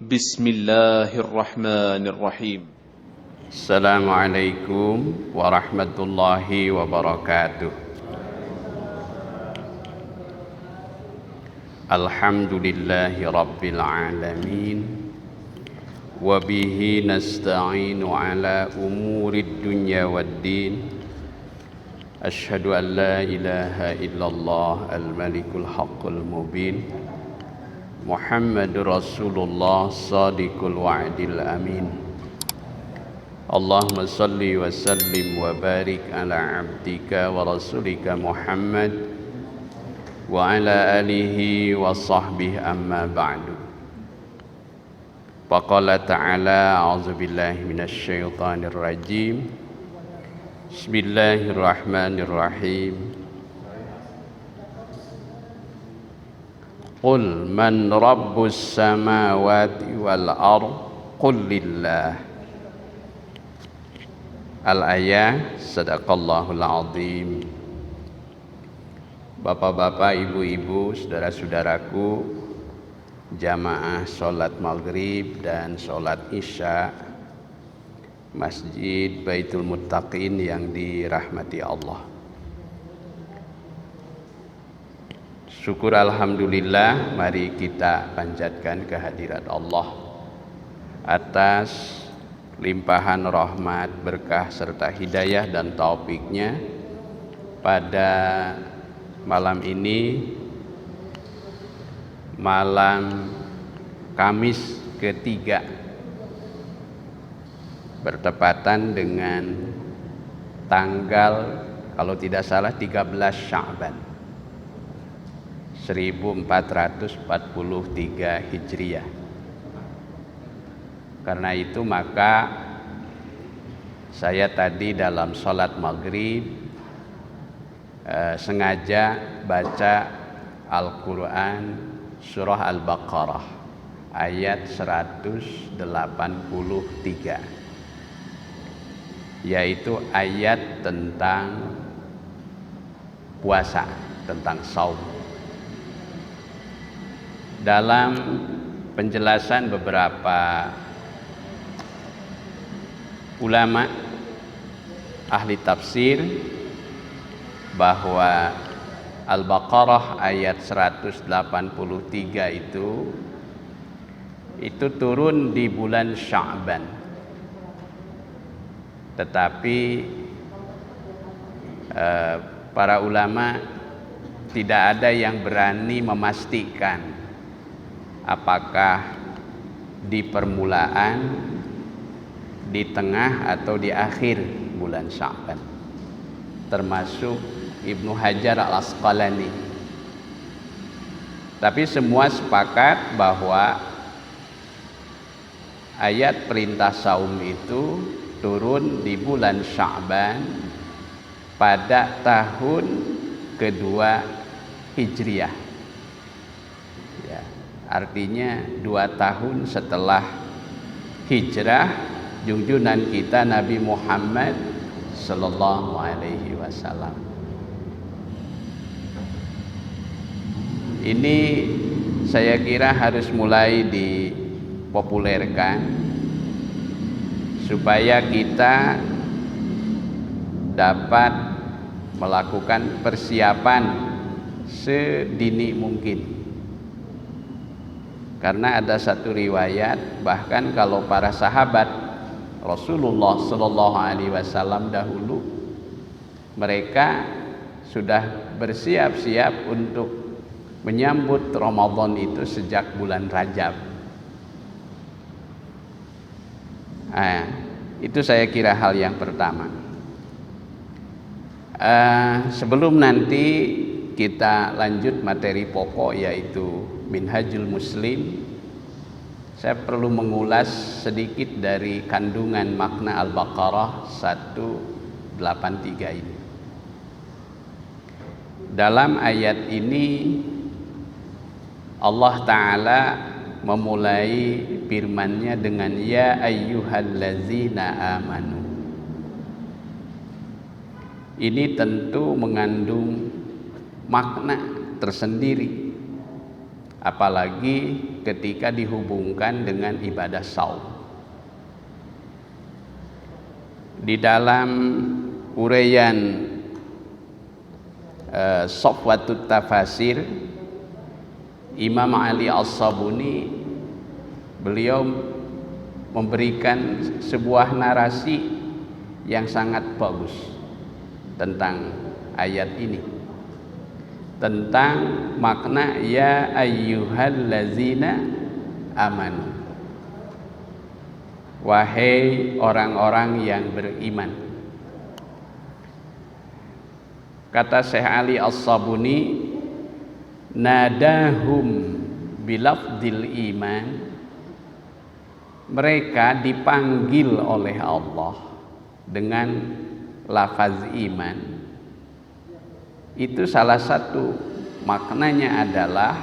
بسم الله الرحمن الرحيم. السلام عليكم ورحمة الله وبركاته. الحمد لله رب العالمين وبه نستعين على أمور الدنيا والدين. أشهد أن لا إله إلا الله الملك الحق المبين محمد رسول الله صادق الوعد الأمين. اللهم صل وسلم وبارك على عبدك ورسولك محمد وعلى آله وصحبه أما بعد. فقال تعالى أعوذ بالله من الشيطان الرجيم بسم الله الرحمن الرحيم قل من رب السماوات والأرض قل لله. Al-ayah, sadaqallahul azim. Bapak-bapak, ibu-ibu, saudara-saudaraku, jamaah sholat maghrib dan sholat isya Masjid Baitul Muttaqin yang dirahmati Allah. Syukur alhamdulillah, mari kita panjatkan kehadirat Allah atas limpahan rahmat, berkah serta hidayah dan taufiknya pada malam ini, malam Kamis ketiga, bertepatan dengan tanggal kalau tidak salah 13 Sya'ban 1443 Hijriah. Karena itu maka saya tadi dalam sholat maghrib sengaja baca Al-Quran surah Al-Baqarah ayat 183, yaitu ayat tentang puasa, tentang saum. Dalam penjelasan beberapa ulama ahli tafsir bahwa Al-Baqarah ayat 183 itu turun di bulan Sya'ban, tetapi para ulama tidak ada yang berani memastikan apakah di permulaan, di tengah atau di akhir bulan Sya'ban, termasuk Ibnu Hajar Al-Asqalani. Tapi semua sepakat bahwa ayat perintah saum itu turun di bulan Sya'ban pada tahun kedua Hijriah, ya, artinya 2 tahun setelah hijrah junjungan kita Nabi Muhammad sallallahu alaihi wasallam. Ini saya kira harus mulai dipopulerkan supaya kita dapat melakukan persiapan sedini mungkin. Karena ada satu riwayat, bahkan kalau para sahabat Rasulullah sallallahu alaihi wasallam dahulu, mereka sudah bersiap-siap untuk menyambut Ramadan itu sejak bulan Rajab. Itu saya kira hal yang pertama. Sebelum nanti kita lanjut materi pokok yaitu Minhajul Muslim, saya perlu mengulas sedikit dari kandungan makna Al-Baqarah 183 ini. Dalam ayat ini Allah Ta'ala memulai firman-Nya dengan ya ayyuhallazina amanu. Ini tentu mengandung makna tersendiri. apalagi ketika dihubungkan dengan ibadah saum. Di dalam uraian Safwatut Tafasir, Imam Ali As-Sabuni beliau memberikan sebuah narasi yang sangat bagus tentang ayat ini, tentang makna ya ayyuhallazina amanu, wahai orang-orang yang beriman. Kata Syekh Ali As-Sabuni, nadahum bilafdil iman, mereka dipanggil oleh Allah dengan lafaz iman. Itu salah satu maknanya adalah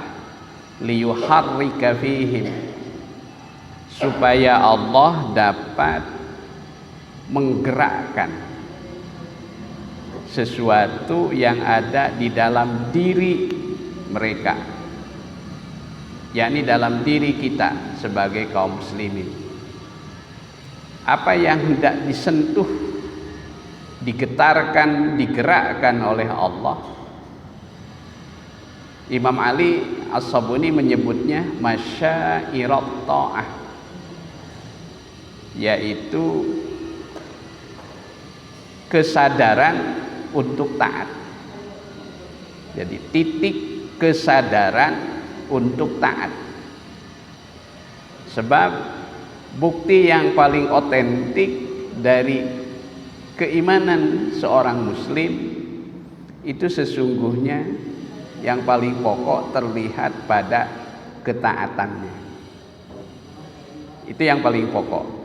liyuharrika fihim, supaya Allah dapat menggerakkan sesuatu yang ada di dalam diri mereka, yakni dalam diri kita sebagai kaum muslimin. Apa yang hendak disentuh, digetarkan, digerakkan oleh Allah, Imam Ali As-Sabuni menyebutnya masyairat ta'ah, yaitu kesadaran untuk taat. Jadi titik kesadaran untuk taat. Sebab bukti yang paling otentik dari keimanan seorang muslim itu sesungguhnya yang paling pokok terlihat pada ketaatannya. Itu yang paling pokok.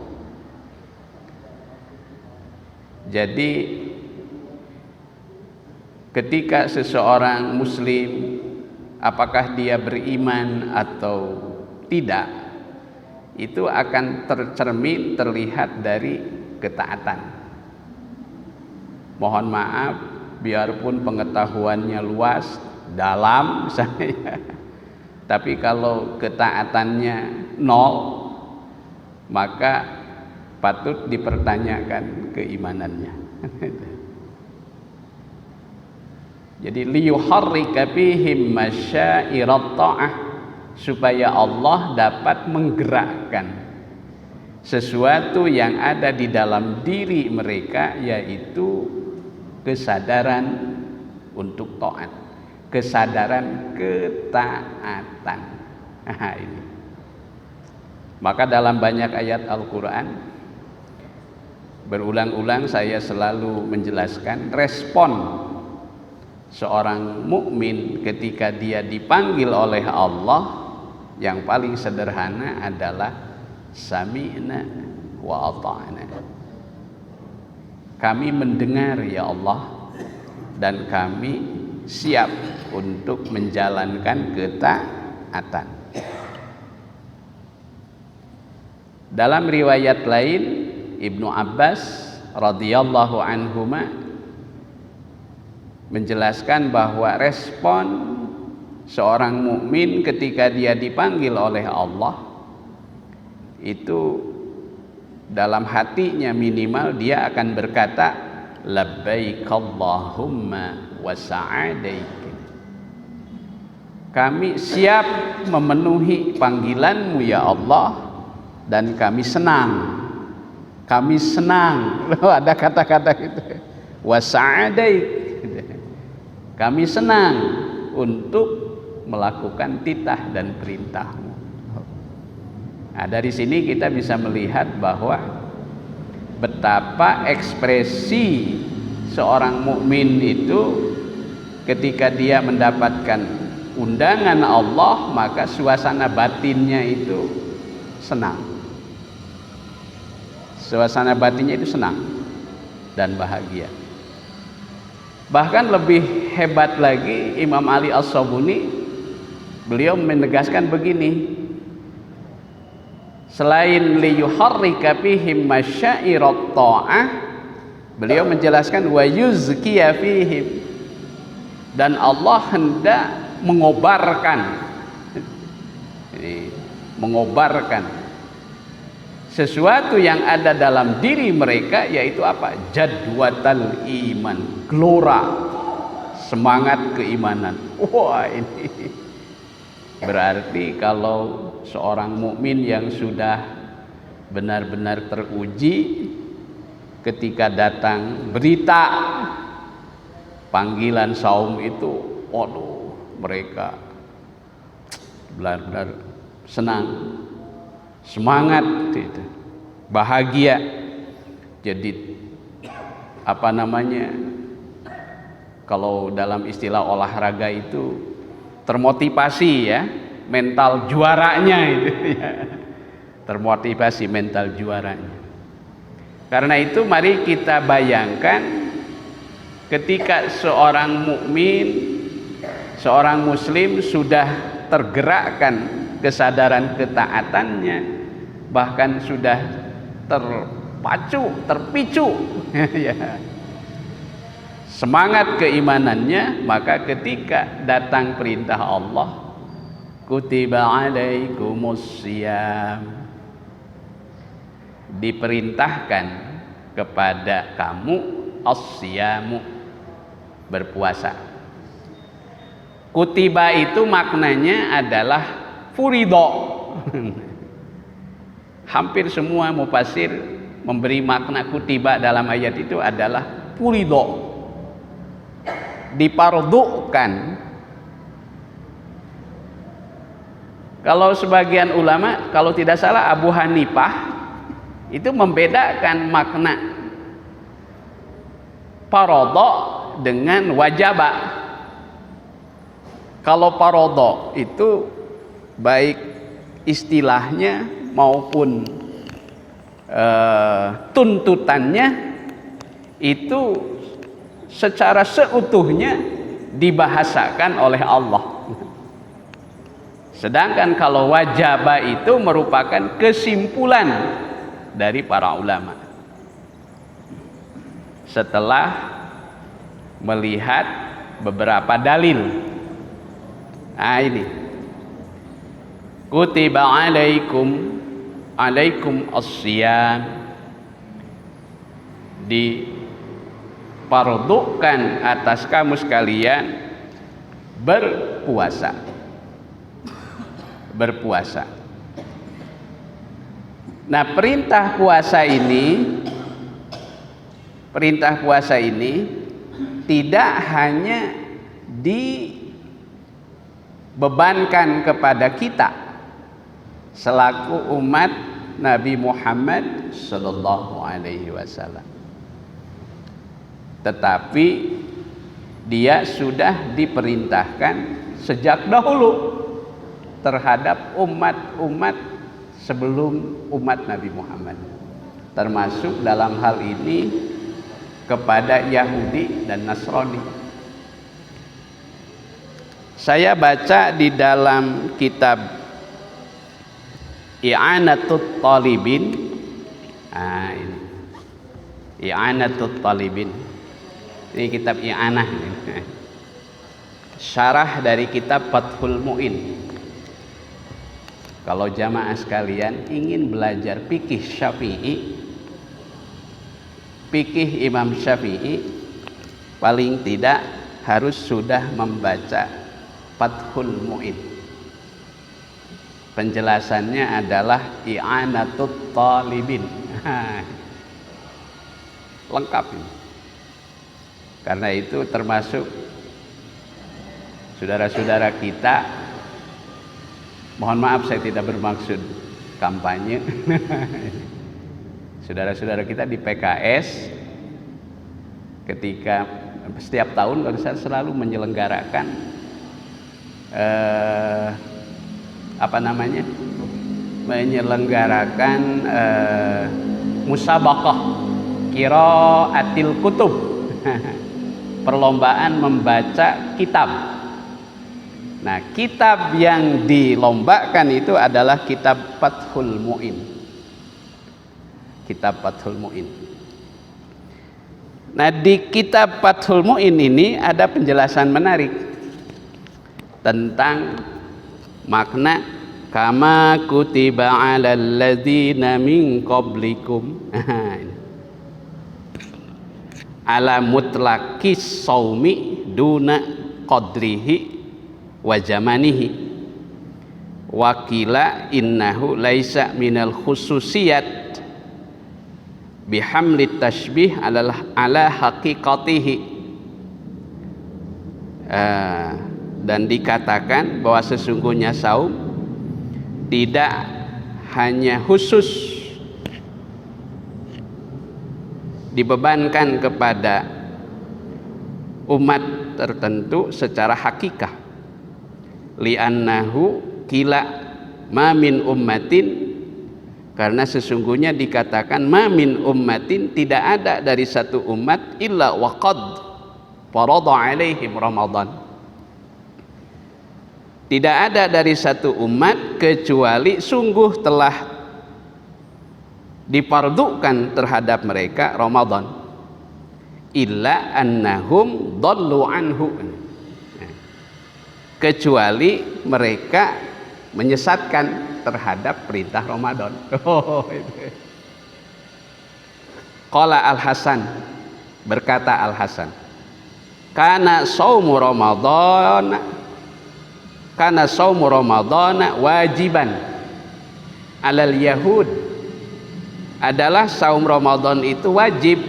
Jadi ketika seseorang muslim, apakah dia beriman atau tidak, itu akan tercermin, terlihat dari ketaatan. Mohon maaf, biarpun pengetahuannya luas, dalam misalnya, tapi kalau ketaatannya nol, maka patut dipertanyakan keimanannya. Jadi liyuharrika fihim masyairat ta'ah, supaya Allah dapat menggerakkan sesuatu yang ada di dalam diri mereka, yaitu kesadaran untuk taat, kesadaran ketaatan. Nah, ini. Maka dalam banyak ayat Al-Quran, berulang-ulang saya selalu menjelaskan respon seorang mukmin ketika dia dipanggil oleh Allah, yang paling sederhana adalah sami'na wa ata'na. Kami mendengar ya Allah, dan kami siap untuk menjalankan ketaatan. Dalam riwayat lain, Ibnu Abbas radhiyallahu anhuma menjelaskan bahwa respon seorang mukmin ketika dia dipanggil oleh Allah itu dalam hatinya minimal dia akan berkata labbaik Allahumma wa sa'adaik, kami siap memenuhi panggilanmu ya Allah, dan kami senang. Kami senang. Ada kata-kata gitu. Wa sa'adaik, kami senang untuk melakukan titah dan perintahmu. Nah, dari sini kita bisa melihat bahwa betapa ekspresi seorang mukmin itu ketika dia mendapatkan undangan Allah, maka suasana batinnya itu senang. Suasana batinnya itu senang dan bahagia. Bahkan lebih hebat lagi, Imam Ali As-Sabuni beliau menegaskan begini, selain liyuharrika fihim masyairat ta'ah, beliau menjelaskan wa yuzkiya fihim, dan Allah hendak mengobarkan Ini mengobarkan sesuatu yang ada dalam diri mereka, yaitu apa? Jadwatal iman, gelora, semangat keimanan. Wah, ini berarti kalau seorang mukmin yang sudah benar-benar teruji, ketika datang berita panggilan saum itu, waduh, mereka benar-benar senang, semangat gitu, bahagia. Jadi apa namanya, kalau dalam istilah olahraga itu termotivasi ya, mental juaranya itu ya. Termotivasi mental juaranya. Karena itu mari kita bayangkan ketika seorang mukmin, seorang muslim sudah tergerakkan kesadaran ketaatannya, bahkan sudah terpicu ya, semangat keimanannya, maka ketika datang perintah Allah, kutiba alaikumus syiyam, diperintahkan kepada kamu as-syiyamu, berpuasa. Kutiba itu maknanya adalah furido. Hampir semua mufassir memberi makna kutiba dalam ayat itu adalah furido, dipardukan. Kalau sebagian ulama, kalau tidak salah Abu Hanifah, itu membedakan makna parodo dengan wajaba. Kalau parodo itu baik istilahnya maupun tuntutannya itu secara seutuhnya dibahasakan oleh Allah. Sedangkan kalau wajaba itu merupakan kesimpulan dari para ulama setelah melihat beberapa dalil. Nah ini, kutiba alaikum as-syiyam, dipardukan atas kamu sekalian berpuasa. Nah, perintah puasa ini tidak hanya dibebankan kepada kita selaku umat Nabi Muhammad sallallahu alaihi wasallam, tetapi dia sudah diperintahkan sejak dahulu terhadap umat-umat sebelum umat Nabi Muhammad, termasuk dalam hal ini kepada Yahudi dan Nasrani. Saya baca di dalam kitab I'anatut Talibin. Nah, ini I'anatut Talibin. Ini kitab I'anah. Syarah dari kitab Fathul Mu'in. Kalau jamaah sekalian ingin belajar fikih Syafi'i, fikih Imam Syafi'i, paling tidak harus sudah membaca Fathul Mu'in. Penjelasannya adalah I'anatut Talibin. Lengkap ini. Karena itu termasuk saudara-saudara kita, mohon maaf saya tidak bermaksud kampanye, saudara-saudara kita di PKS ketika setiap tahun saya selalu menyelenggarakan musabaqah qiraatil kutub, perlombaan membaca kitab. Nah, kitab yang dilombakan itu adalah kitab Fathul Mu'in. Kitab Fathul Mu'in. Nah, di kitab Fathul Mu'in ini ada penjelasan menarik tentang makna kama kutiba 'alal ladzina min qablikum. Ala mutlaqis saumi duna qadrihi wa zamanihi. Wakila innahu laisa minal khususiyat bihamlit tashbih ala haqiqatihi. Dan dikatakan bahwa sesungguhnya saum tidak hanya khusus dibebankan kepada umat tertentu secara hakikah, li'annahu kila ma min ummatin, karena sesungguhnya dikatakan ma min ummatin, tidak ada dari satu umat illa waqad farada alaihim Ramadan, tidak ada dari satu umat kecuali sungguh telah dipardukan terhadap mereka Ramadan, illa annahum dhallu anhu, kecuali mereka menyesatkan terhadap perintah Ramadan. Qala Al-Hasan, berkata Al-Hasan, kana saumu Ramadan wajiban alal yahud, adalah saum Ramadan itu wajib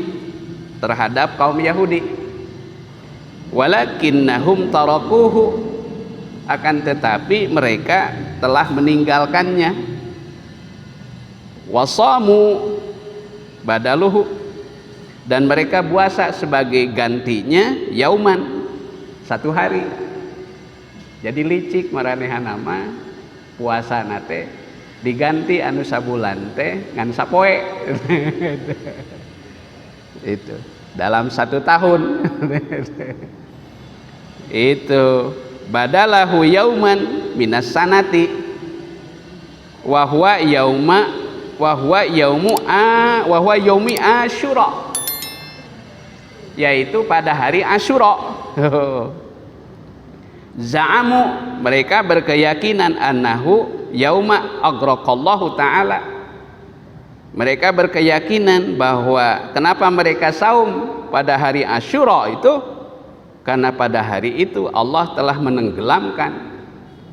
terhadap kaum Yahudi. Walakinnahum tarakuhu, akan tetapi mereka telah meninggalkannya. Wasamu badaluhu, dan mereka puasa sebagai gantinya yauman, satu hari. Jadi licik maranehan nama puasa nate diganti anu sabulan teh ngan sapoe. Itu dalam 1 tahun. Itu badalahu yauman minas sanati wa huwa yaumi Asyura, yaitu pada hari Asyura. Za'amu, mereka berkeyakinan annahu yauma agraqallahu ta'ala, mereka berkeyakinan bahwa kenapa mereka saum pada hari Asyura itu, karena pada hari itu Allah telah menenggelamkan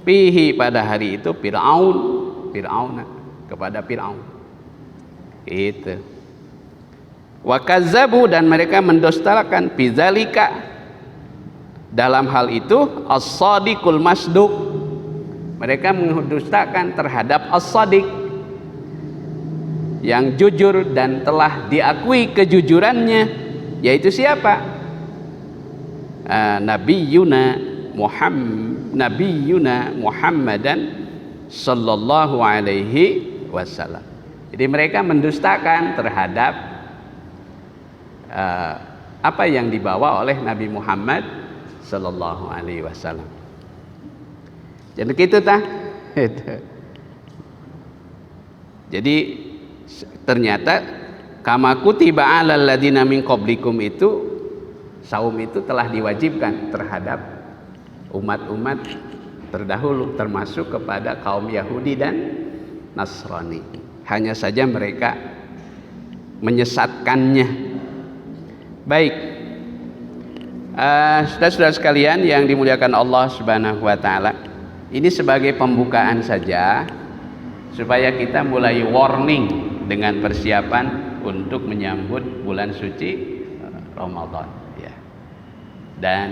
fihi, pada hari itu Fir'aun, kepada Fir'aun. Itu. Wa kazzabu, dan mereka mendustakan bidzalika, dalam hal itu as-sadiqul masduq, mereka mendustakan terhadap as-sadiq yang jujur dan telah diakui kejujurannya, yaitu siapa? Nabiyuna Muhammadan sallallahu alaihi wasallam. Jadi mereka mendustakan terhadap apa yang dibawa oleh Nabi Muhammad sallallahu alaihi wasallam. Jadi gitu tah. Jadi ternyata kama kutiba 'alal ladzina min qablikum, itu saum itu telah diwajibkan terhadap umat-umat terdahulu, termasuk kepada kaum Yahudi dan Nasrani. Hanya saja mereka menyesatkannya. Baik, saudara-saudara sekalian yang dimuliakan Allah Subhanahu wa taala, ini sebagai pembukaan saja supaya kita mulai warning dengan persiapan untuk menyambut bulan suci Ramadan ya. Dan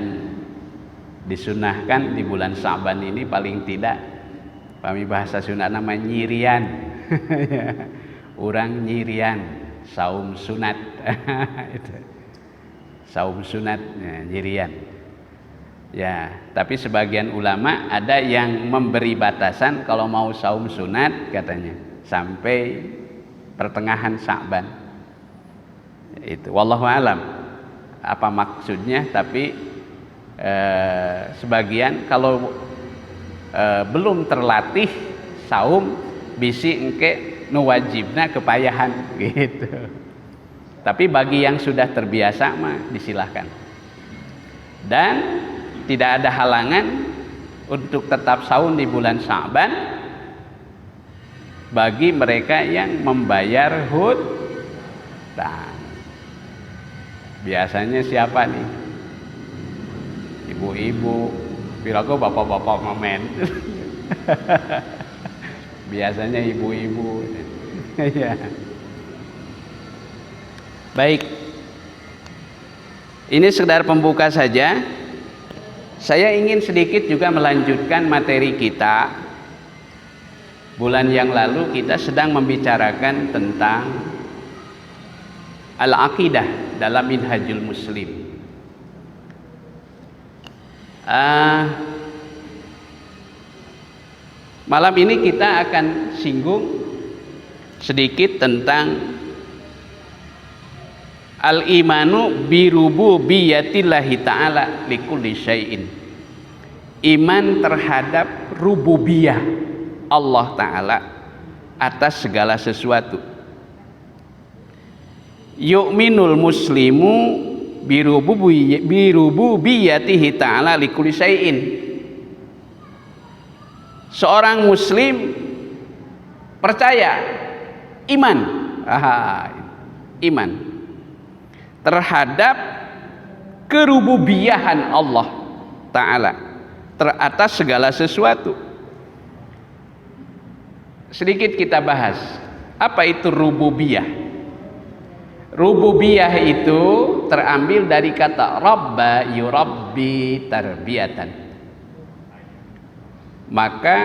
disunahkan di bulan Sa'ban ini paling tidak, kami bahasa Sunda nama nyirian. Orang nyirian saum sunat. Itu. Saum sunat ya, nyirian. Ya, tapi sebagian ulama ada yang memberi batasan kalau mau saum sunat katanya sampai pertengahan Sa'ban. Itu wallahu alam apa maksudnya, tapi sebagian kalau belum terlatih saum bisi engke nu wajibna kepayahan gitu. Tapi bagi yang sudah terbiasa mah disilahkan. Dan tidak ada halangan untuk tetap saum di bulan Sa'ban bagi mereka yang membayar hutang. Biasanya siapa nih? Ibu-ibu, piraku bapak-bapak momen. Biasanya ibu-ibu. Ya. Baik. Ini sekedar pembuka saja. Saya ingin sedikit juga melanjutkan materi kita. Bulan yang lalu kita sedang membicarakan tentang al-aqidah dalam Minhajul Muslim. Malam ini kita akan singgung sedikit tentang al-imanu birububiyatillahi ta'ala likulli syai'in. Iman terhadap rububiyah Allah Ta'ala atas segala sesuatu. Yu'minul muslimu birububiyatihi ta'ala likulli syai'in. Seorang muslim percaya, iman, iman terhadap kerububiyahan Allah Ta'ala atas segala sesuatu. Sedikit kita bahas, apa itu rububiyah? Rububiyah itu terambil dari kata rabba yurabbi tarbiyatan. Maka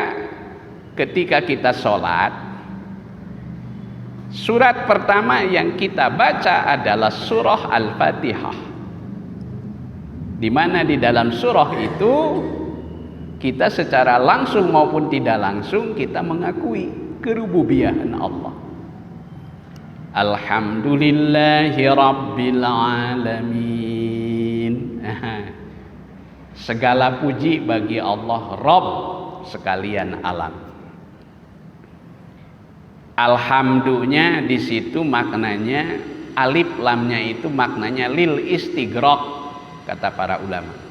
ketika kita sholat, surat pertama yang kita baca adalah surah Al-Fatihah, di mana di dalam surah itu kita secara langsung maupun tidak langsung kita mengakui kerububiyahan Allah. Alhamdulillahi Rabbil Alamin. Segala puji bagi Allah, Rabb sekalian alam. Alhamdulillah di situ maknanya, alif lamnya itu maknanya lil istighraq, kata para ulama.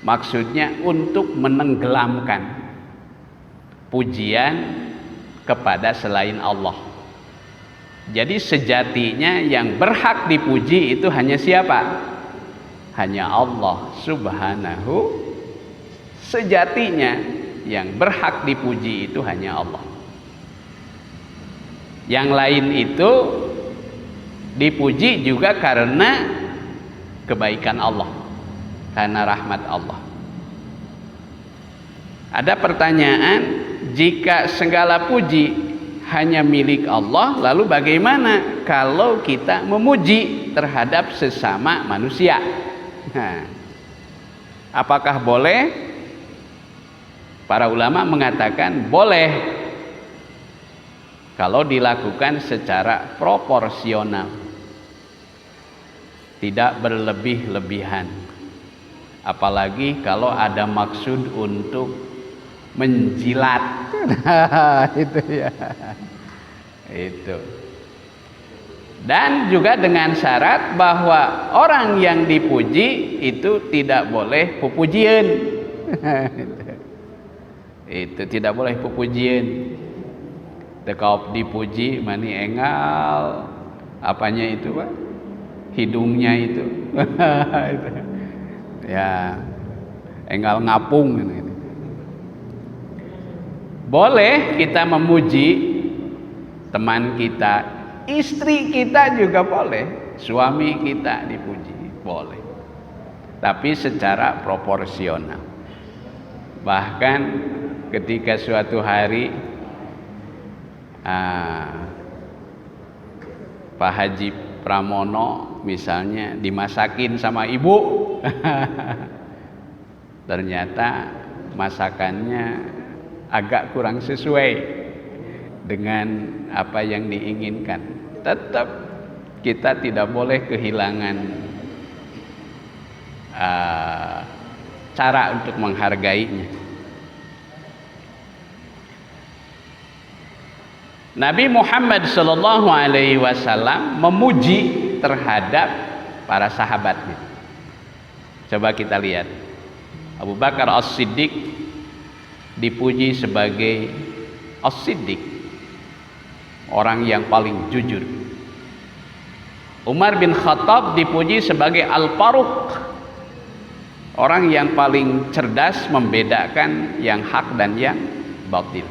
Maksudnya untuk menenggelamkan pujian kepada selain Allah. Jadi sejatinya yang berhak dipuji itu hanya siapa? Hanya Allah Subhanahu. Sejatinya yang berhak dipuji itu hanya Allah. Yang lain itu dipuji juga karena kebaikan Allah, karena rahmat Allah. Ada pertanyaan, jika segala puji hanya milik Allah, lalu bagaimana kalau kita memuji terhadap sesama manusia? Apakah boleh? Para ulama mengatakan boleh kalau dilakukan secara proporsional, tidak berlebih-lebihan. Apalagi kalau ada maksud untuk menjilat. Itu ya. Itu. Dan juga dengan syarat bahwa orang yang dipuji itu tidak boleh pupujian. Itu tidak boleh pupujian. Tekau dipuji mani engal, apanya itu Pak? Hidungnya itu. Ya, engal ngapung gitu. Boleh kita memuji teman kita, istri kita juga boleh, suami kita dipuji, boleh. Tapi secara proporsional. Bahkan ketika suatu hari Pak Haji Pramono misalnya dimasakin sama ibu, ternyata masakannya agak kurang sesuai dengan apa yang diinginkan. Tetap kita tidak boleh kehilangan cara untuk menghargainya. Nabi Muhammad sallallahu alaihi wasallam memuji terhadap para sahabatnya. Coba kita lihat. Abu Bakar As-Siddiq dipuji sebagai As-Siddiq, orang yang paling jujur. Umar bin Khattab dipuji sebagai Al-Faruq, orang yang paling cerdas membedakan yang hak dan yang batil.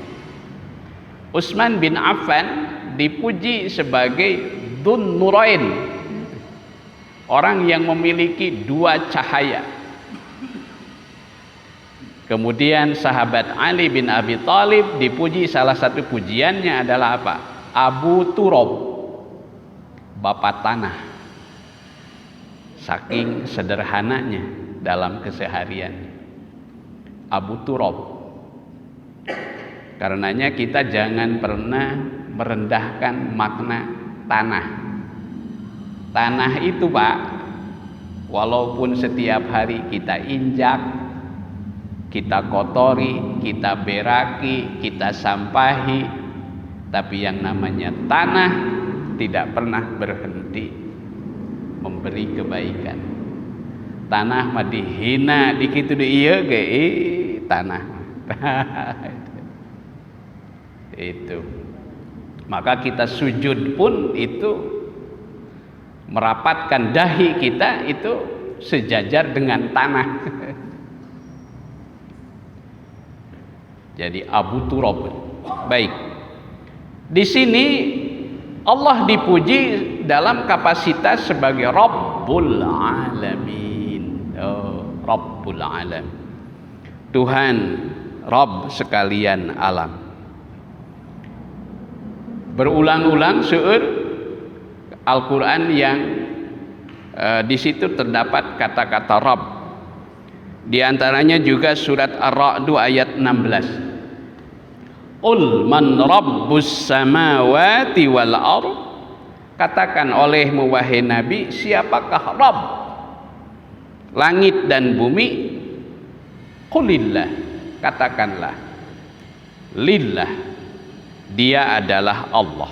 Utsman bin Affan dipuji sebagai Dzun Nurain, orang yang memiliki dua cahaya. Kemudian sahabat Ali bin Abi Thalib dipuji, salah satu pujiannya adalah apa? Abu Turab, bapak tanah. Saking sederhananya dalam keseharian, Abu Turab. Karenanya kita jangan pernah merendahkan makna tanah. Tanah itu Pak, walaupun setiap hari kita injak, kita kotori, kita beraki, kita sampahi, tapi yang namanya tanah tidak pernah berhenti memberi kebaikan. Tanah mah dihina dikit di ieu ge tanah. Itu. Maka kita sujud pun itu merapatkan dahi kita itu sejajar dengan tanah. Jadi Abu Turab. Baik. Di sini Allah dipuji dalam kapasitas sebagai Rabbul Alamin. Rabbul Alamin. Tuhan, Rabb sekalian alam. Berulang-ulang seueur Al-Quran yang di situ terdapat kata-kata Rabb. Di antaranya juga surat Ar-Ra'd ayat 16. Qul man rabbus samawati wal ardh. Katakan olehmu wahai Nabi, siapakah Rabb langit dan bumi? Qulillah, katakanlah lillah, dia adalah Allah.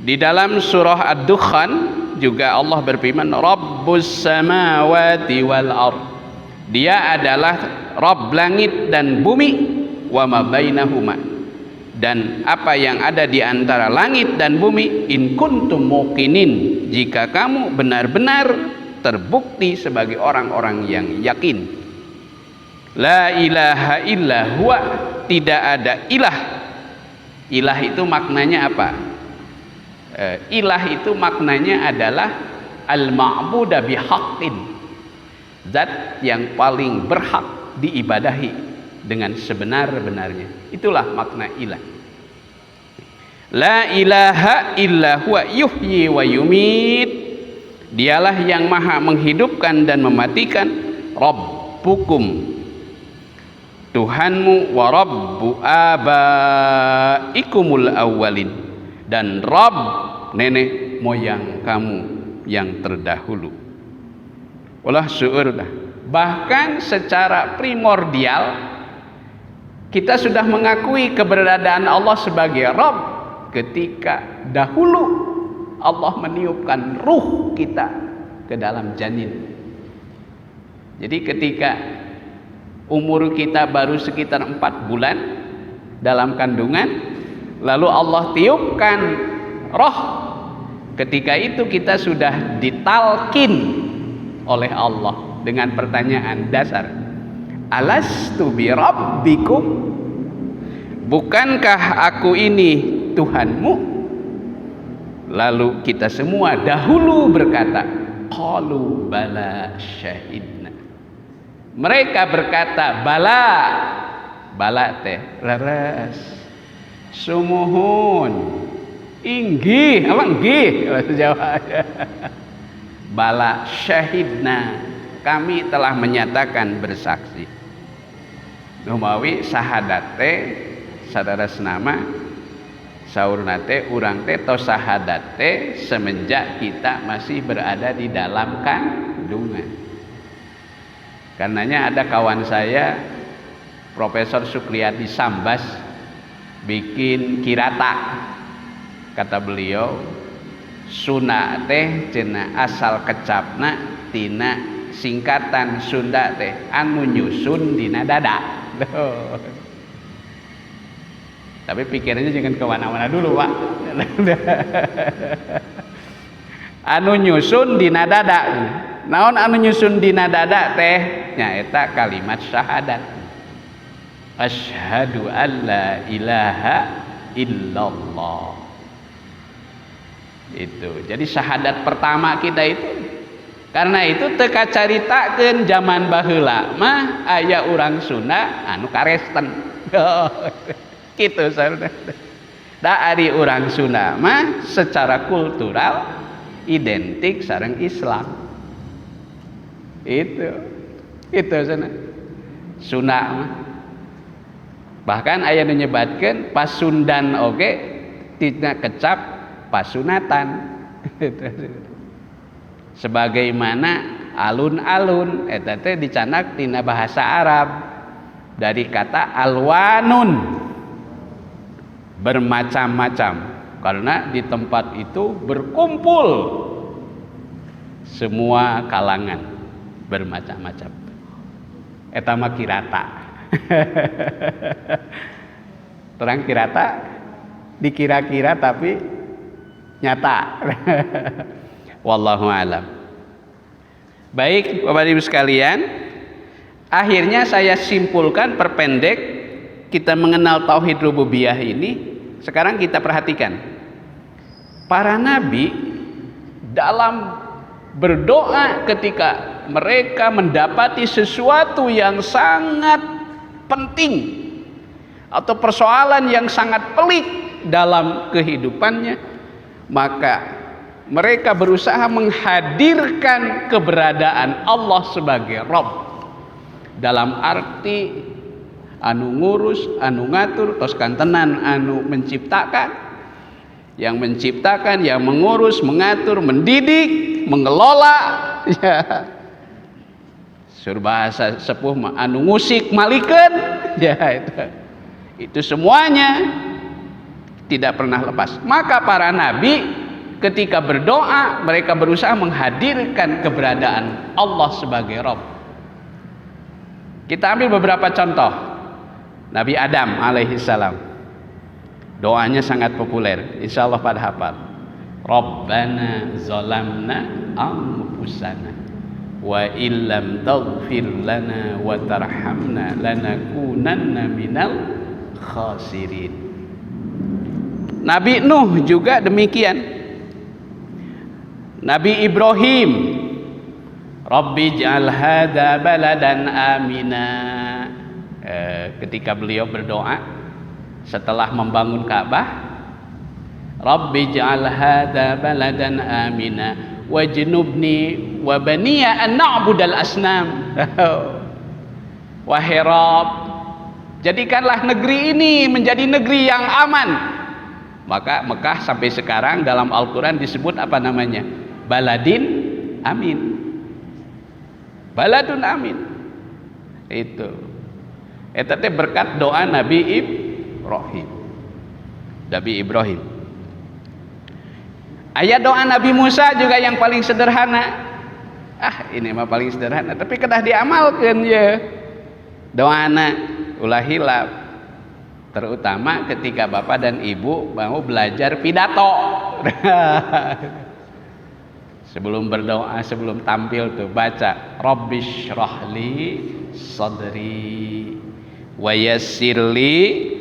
Di dalam surah Ad-Dukhan juga Allah berfirman Rabbus samawati wal ardh. Dia adalah Rabb langit dan bumi, wa ma bainahuma, dan apa yang ada di antara langit dan bumi. In kuntum muqinin, jika kamu benar-benar terbukti sebagai orang-orang yang yakin. La ilaha illa huwa, tidak ada ilah. Ilah itu maknanya apa? Ilah itu maknanya adalah al-ma'buda bihaqqin, zat yang paling berhak diibadahi dengan sebenar-benarnya. Itulah makna ilah. La ilaha illa huwa yuhyi wa yumit, dialah yang maha menghidupkan dan mematikan. Rabbukum, Tuhanmu, wa rabbu abaikumul awwalin, dan Rabb nenek moyang kamu yang terdahulu. Ulah syukur dah. Bahkan secara primordial kita sudah mengakui keberadaan Allah sebagai Rabb ketika dahulu Allah meniupkan ruh kita ke dalam janin. Jadi ketika umur kita baru sekitar 4 bulan dalam kandungan, lalu Allah tiupkan roh, ketika itu kita sudah ditalkin oleh Allah dengan pertanyaan dasar, alastu bi rabbikum, bukankah aku ini Tuhanmu? Lalu kita semua dahulu berkata, qalu bala syahidna. Mereka berkata, bala, bala teh leres, sumuhun, inggih, apa inggih bahasa Jawa. Bala syahidna, kami telah menyatakan bersaksi. Numawi sahadate sadara senama saurnate urang teh tos sahadate semenjak kita masih berada di dalam kandungan. Karenanya ada kawan saya Profesor Sukriyadi Sambas bikin kirata. Kata beliau, Sunda teh cenah asal kecapna tina singkatan Sunda teh anu nyusun dina dada. Tapi pikirannya jangan kemana-mana dulu, Pak. Anu nyusun dina dada. Naon anu nyusun dina dada teh? Nyaeta kalimat syahadat. Asyhadu an la ilaha illallah. Itu. Jadi syahadat pertama kita itu. Karena itu teka caritakeun zaman baheula mah aya urang Sunda anu karesten. Gitu saudara. Da ari urang Sunda mah secara kultural identik sareng Islam. Itu sana. Sunda mah. Bahkan aya nu nyebatkeun Pasundan oge tina kecap pasunatan. Sebagaimana alun-alun eta teh dicanak tina bahasa Arab dari kata alwanun, bermacam-macam, karena di tempat itu berkumpul semua kalangan bermacam-macam. Eta mah kirata. Terang kirata dikira-kira tapi nyata. Wallahu alam. Baik Bapak Ibu sekalian, akhirnya saya simpulkan perpendek kita mengenal tauhid rububiyah ini. Sekarang kita perhatikan para nabi dalam berdoa ketika mereka mendapati sesuatu yang sangat penting atau persoalan yang sangat pelik dalam kehidupannya, maka mereka berusaha menghadirkan keberadaan Allah sebagai Rabb dalam arti anu ngurus, anu ngatur, tos kantenan anu menciptakan, yang menciptakan, yang mengurus, mengatur, mendidik, mengelola, ya. Sur bahasa sepuh mah anu ngusik malikeun, ya itu semuanya tidak pernah lepas. Maka para nabi ketika berdoa mereka berusaha menghadirkan keberadaan Allah sebagai Rabb. Kita ambil beberapa contoh. Nabi Adam alaihissalam, doanya sangat populer, insya Allah pada hafal. Rabbana zalamna anfusana wa illam taghfir lana wa tarhamna lanakunanna minal khasirin. Nabi Nuh juga demikian. Nabi Ibrahim, Rabbi ij'al hadza baladan amina. Ketika beliau berdoa setelah membangun Ka'bah, Rabbi ij'al hadza baladan amina wajnubni wa baniya an na'budal asnam. Wahai Rabb, jadikanlah negeri ini menjadi negeri yang aman. Maka Mekah sampai sekarang dalam Al-Quran disebut apa namanya? Baladin amin. Baladun amin. Itu teh berkat doa Nabi Ibrahim. Nabi Ibrahim. Ayat doa Nabi Musa juga yang paling sederhana. Ini mah paling sederhana, tapi kedah diamalkan ya. Doana ulah hilaf. Terutama ketika bapak dan ibu mau belajar pidato. Sebelum berdoa, sebelum tampil tuh baca Rabbish shrahli sadri wa yassirli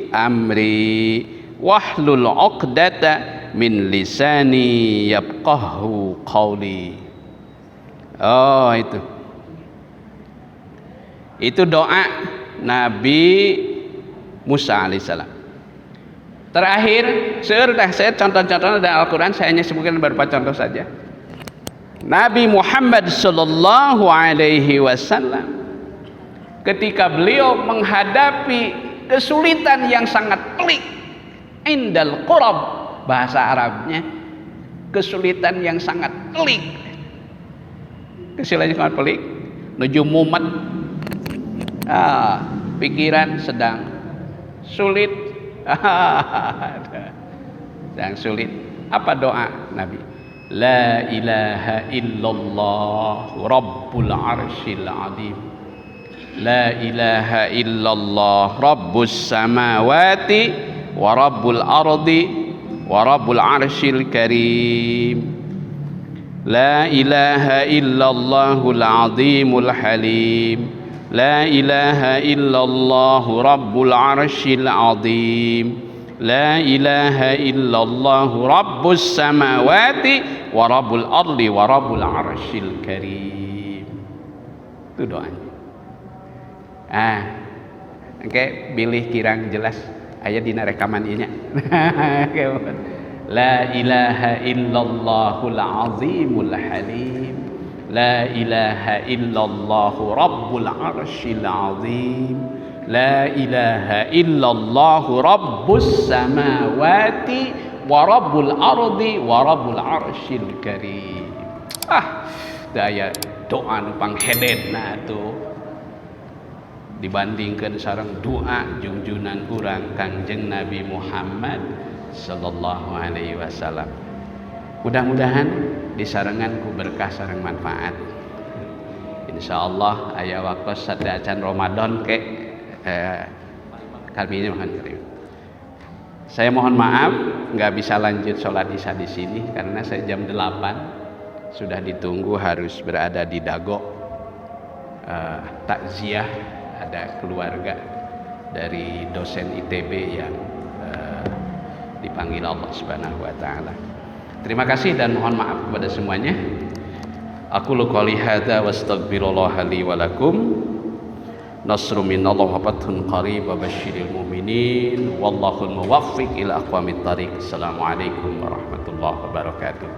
amri wahlul 'uqdata min lisani yafqahu qawli. Oh, itu doa Nabi Musa alaihissalam. Terakhir, saya contoh-contohnya dari Al-Quran, saya hanya sebutkan beberapa contoh saja. Nabi Muhammad sallallahu alaihi wasallam ketika beliau menghadapi kesulitan yang sangat pelik, indal qurab, bahasa Arabnya kesulitan yang sangat pelik. Kesulitan yang sangat pelik, nuju mumet, pikiran sedang sulit, sedang sulit. Apa doa Nabi? La ilaha illallah rabbul arsyil azim. La ilaha illallah rabbus samawati wa rabbul ardi wa rabbul arsyil karim. La ilaha illallahul azimul halim. La ilaha illallahu rabbul arsyil azim. La ilaha illallahu rabbus samawati wa rabbul ardi wa rabbul arsyil karim. Itu doanya. Oke, pilih kirang jelas aya dina rekaman ieu nya. La ilaha illallahul azimul halim. La ilaha illallahu rabbul arsyil azim. La ilaha illallahu rabbus samawati wa rabbul ardi wa rabbul arsyil karim. Daya doa nu panghedenna tuh dibandingkan sareng doa junjunan urang Kangjeng Nabi Muhammad sallallahu alaihi wasallam. Mudah-mudahan disarengan ku berkah sareng manfaat. Insyaallah aya waktu sadacan Ramadan ke kami mohon kirim. Saya mohon maaf nggak bisa lanjut sholat isya di sini karena saya jam 8 sudah ditunggu harus berada di Dago takziah, ada keluarga dari dosen ITB yang dipanggil Allah Subhanahu wa taala. Terima kasih dan mohon maaf kepada semuanya. Aku qouli hadza wastaghfirullah li wa lakum. Nasru minallah wa fathun qarib wa basyiril mu'minin wallahu muwaffiq ila aqwamit thariq. Assalamualaikum warahmatullahi wabarakatuh.